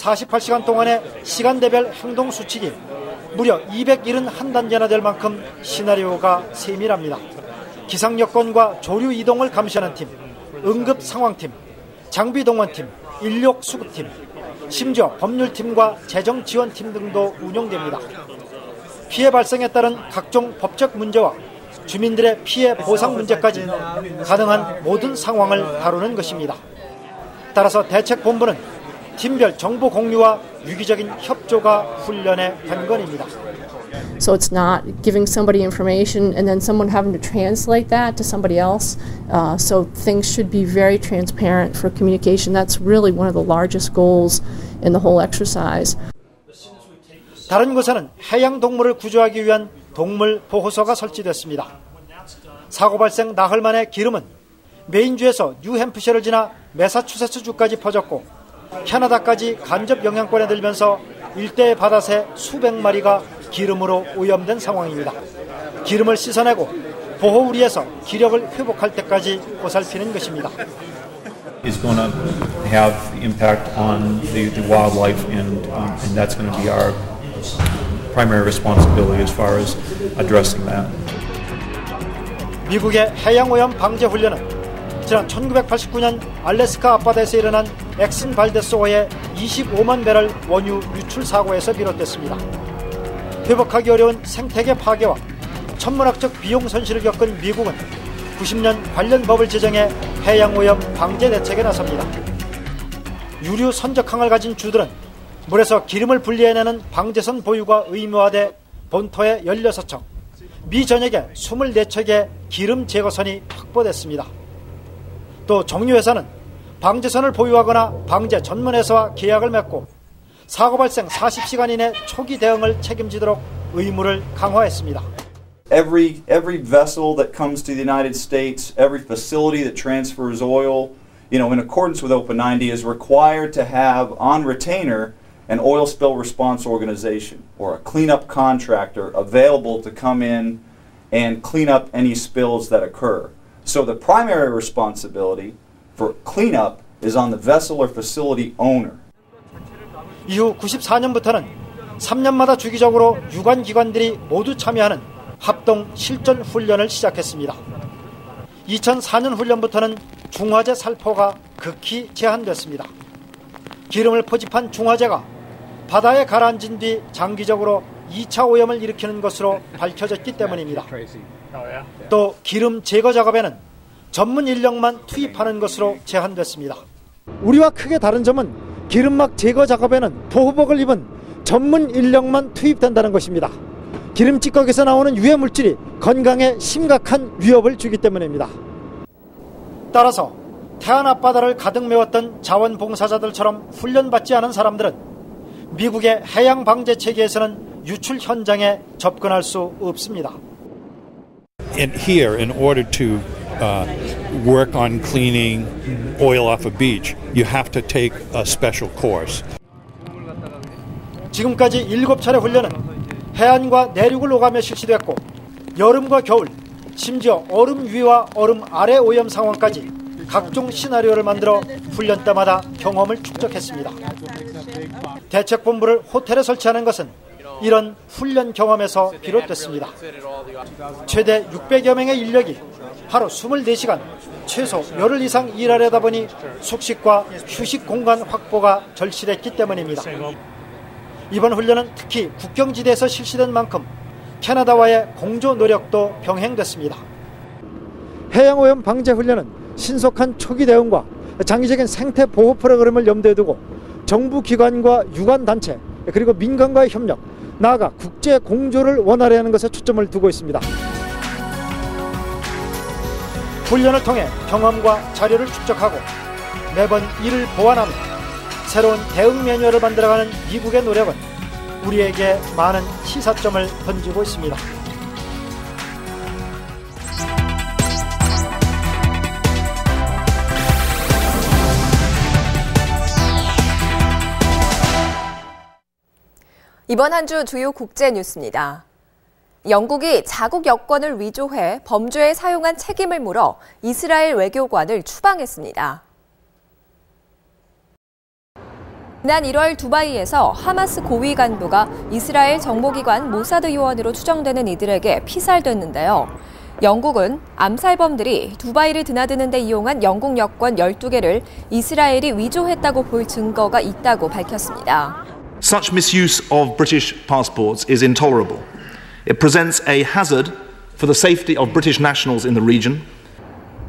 48시간 동안의 시간대별 행동 수칙이 무려 271단계나 될 만큼 시나리오가 세밀합니다. 기상 여건과 조류 이동을 감시하는 팀, 응급 상황팀, 장비 동원팀, 인력 수급팀, 심지어 법률팀과 재정지원팀 등도 운영됩니다. 피해 발생에 따른 각종 법적 문제와 주민들의 피해 보상 문제까지 가능한 모든 상황을 다루는 것입니다. 따라서 대책본부는 팀별 정보 공유와 유기적인 협조가 훈련의 관건입니다. So it's not giving somebody information and then someone having to translate that to somebody else. So things should be very transparent for communication. That's really one of the largest goals in the whole exercise. 다른 곳에는 해양 동물을 구조하기 위한 동물 보호소가 설치됐습니다. 사고 발생 나흘 만에 기름은 메인주에서 뉴햄프셔를 지나 매사추세츠주까지 퍼졌고 캐나다까지 간접 영향권에 들면서 일대의 바다새 수백 마리가 기름으로 오염된 상황입니다. 기름을 씻어내고 보호우리에서 기력을 회복할 때까지 보살피는 것입니다. Is going to have impact on the wildlife, and that's going to be our primary responsibility as far as addressing that. 미국의 해양오염 방제 훈련은 지난 1989년 알래스카 앞바다에서 일어난 엑슨 발데스호의 25만 배럴 원유 유출 사고에서 비롯됐습니다. 회복하기 어려운 생태계 파괴와 천문학적 비용 손실을 겪은 미국은 90년 관련 법을 제정해 해양오염 방제 대책에 나섭니다. 유류 선적항을 가진 주들은 물에서 기름을 분리해내는 방제선 보유가 의무화돼 본토에 16척, 미 전역에 24척의 기름 제거선이 확보됐습니다. 또 정유회사는 방제선을 보유하거나 방제 전문회사와 계약을 맺고 사고 발생 40시간 이내 초기 대응을 책임지도록 의무를 강화했습니다. Every vessel that comes to the United States, every facility that transfers oil, in accordance with OPA 90, is required to have on retainer an oil spill response organization or a cleanup contractor available to come in and clean up any spills that occur. So the primary responsibility for cleanup is on the vessel or facility owner. 이후 94년부터는 3년마다 주기적으로 유관기관들이 모두 참여하는 합동 실전 훈련을 시작했습니다. 2004년 훈련부터는 중화제 살포가 극히 제한됐습니다. 기름을 포집한 중화제가 바다에 가라앉은 뒤 장기적으로 2차 오염을 일으키는 것으로 밝혀졌기 때문입니다. 또 기름 제거 작업에는 전문 인력만 투입하는 것으로 제한됐습니다. 우리와 크게 다른 점은 기름막 제거 작업에는 보호복을 입은 전문 인력만 투입된다는 것입니다. 기름 찌꺼기에서 나오는 유해 물질이 건강에 심각한 위협을 주기 때문입니다. 따라서 태안 앞바다를 가득 메웠던 자원봉사자들처럼 훈련받지 않은 사람들은 미국의 해양 방제 체계에서는 유출 현장에 접근할 수 없습니다. And here, in order to work on cleaning oil off a beach, you have to take a special course. 지금까지 7차례 훈련은 해안과 내륙을 오가며 실시됐고 여름과 겨울, 심지어 얼음 위와 얼음 아래 오염 상황까지 각종 시나리오를 만들어 훈련 때마다 경험을 축적했습니다. 대책본부를 호텔에 설치하는 것은 이런 훈련 경험에서 비롯됐습니다. 최대 600여 명의 인력이 하루 24시간 최소 열흘 이상 일하려다 보니 숙식과 휴식 공간 확보가 절실했기 때문입니다. 이번 훈련은 특히 국경지대에서 실시된 만큼 캐나다와의 공조 노력도 병행됐습니다. 해양오염 방제 훈련은 신속한 초기 대응과 장기적인 생태 보호 프로그램을 염두에 두고 정부 기관과 유관단체 그리고 민간과의 협력, 나아가 국제 공조를 원활히 하는 것에 초점을 두고 있습니다. 훈련을 통해 경험과 자료를 축적하고 매번 이를 보완하며 새로운 대응 매뉴얼을 만들어가는 미국의 노력은 우리에게 많은 시사점을 던지고 있습니다. 이번 한 주 주요 국제 뉴스입니다. 영국이 자국 여권을 위조해 범죄에 사용한 책임을 물어 이스라엘 외교관을 추방했습니다. 지난 1월 두바이에서 하마스 고위 간부가 이스라엘 정보기관 모사드 요원으로 추정되는 이들에게 피살됐는데요. 영국은 암살범들이 두바이를 드나드는 데 이용한 영국 여권 12개를 이스라엘이 위조했다고 볼 증거가 있다고 밝혔습니다. Such misuse of British passports is intolerable. It presents a hazard for the safety of British nationals in the region.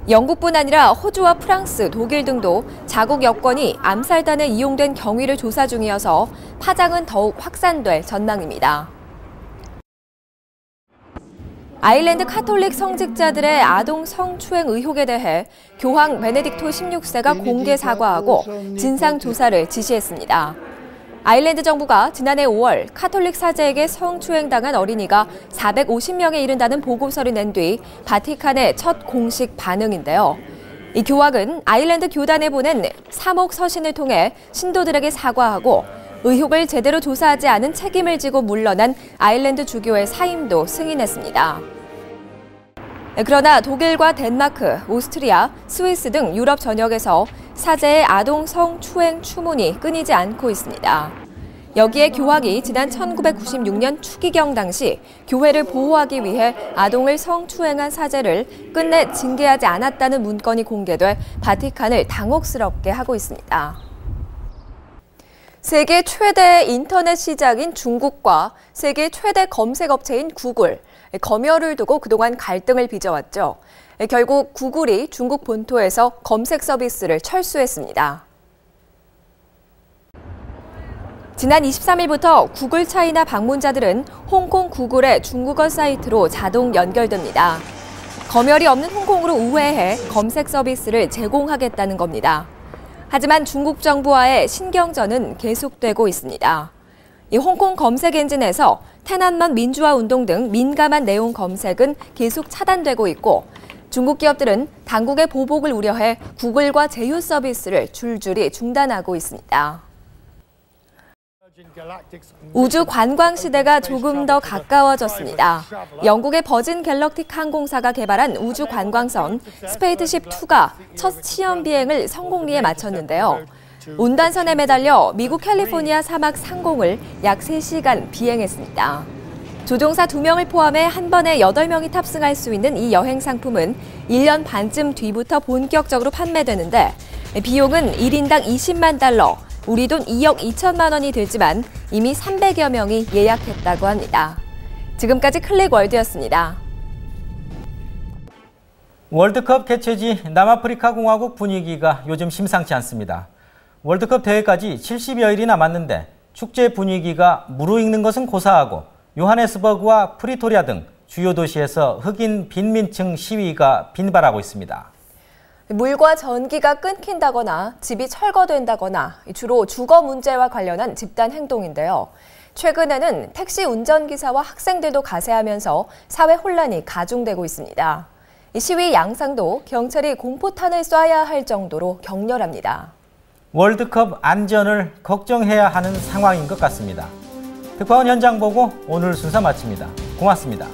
영국뿐 아니라 호주와 프랑스, 독일 등도 자국 여권이 암살단에 이용된 경위를 조사 중이어서 파장은 더욱 확산될 전망입니다. 아일랜드 카톨릭 성직자들의 아동 성추행 의혹에 대해 교황 베네딕토 16세가 공개 사과하고 진상 조사를 지시했습니다. 아일랜드 정부가 지난해 5월 카톨릭 사제에게 성추행당한 어린이가 450명에 이른다는 보고서를 낸 뒤 바티칸의 첫 공식 반응인데요. 이 교황은 아일랜드 교단에 보낸 3억 서신을 통해 신도들에게 사과하고 의혹을 제대로 조사하지 않은 책임을 지고 물러난 아일랜드 주교의 사임도 승인했습니다. 그러나 독일과 덴마크, 오스트리아, 스위스 등 유럽 전역에서 사제의 아동 성추행 추문이 끊이지 않고 있습니다. 여기에 교황이 지난 1996년 추기경 당시 교회를 보호하기 위해 아동을 성추행한 사제를 끝내 징계하지 않았다는 문건이 공개돼 바티칸을 당혹스럽게 하고 있습니다. 세계 최대 인터넷 시장인 중국과 세계 최대 검색 업체인 구글, 검열을 두고 그동안 갈등을 빚어왔죠. 결국 구글이 중국 본토에서 검색 서비스를 철수했습니다. 지난 23일부터 구글 차이나 방문자들은 홍콩 구글의 중국어 사이트로 자동 연결됩니다. 검열이 없는 홍콩으로 우회해 검색 서비스를 제공하겠다는 겁니다. 하지만 중국 정부와의 신경전은 계속되고 있습니다. 이 홍콩 검색 엔진에서 태난먼 민주화 운동 등 민감한 내용 검색은 계속 차단되고 있고 중국 기업들은 당국의 보복을 우려해 구글과 제휴 서비스를 줄줄이 중단하고 있습니다. 우주 관광 시대가 조금 더 가까워졌습니다. 영국의 버진 갤럭틱 항공사가 개발한 우주 관광선 스페이드십2가 첫 시험 비행을 성공리에 마쳤는데요. 운반선에 매달려 미국 캘리포니아 사막 상공을 약 3시간 비행했습니다. 조종사 2명을 포함해 한 번에 8명이 탑승할 수 있는 이 여행 상품은 1년 반쯤 뒤부터 본격적으로 판매되는데 비용은 1인당 20만 달러, 우리 돈 2억 2천만 원이 들지만 이미 300여 명이 예약했다고 합니다. 지금까지 클릭월드였습니다. 월드컵 개최지 남아프리카 공화국 분위기가 요즘 심상치 않습니다. 월드컵 대회까지 70여일이 남았는데 축제 분위기가 무르익는 것은 고사하고 요하네스버그와 프리토리아 등 주요 도시에서 흑인 빈민층 시위가 빈발하고 있습니다. 물과 전기가 끊긴다거나 집이 철거된다거나 주로 주거 문제와 관련한 집단 행동인데요. 최근에는 택시 운전기사와 학생들도 가세하면서 사회 혼란이 가중되고 있습니다. 이 시위 양상도 경찰이 공포탄을 쏴야 할 정도로 격렬합니다. 월드컵 안전을 걱정해야 하는 상황인 것 같습니다. 특파원 현장 보고 오늘 순서 마칩니다. 고맙습니다.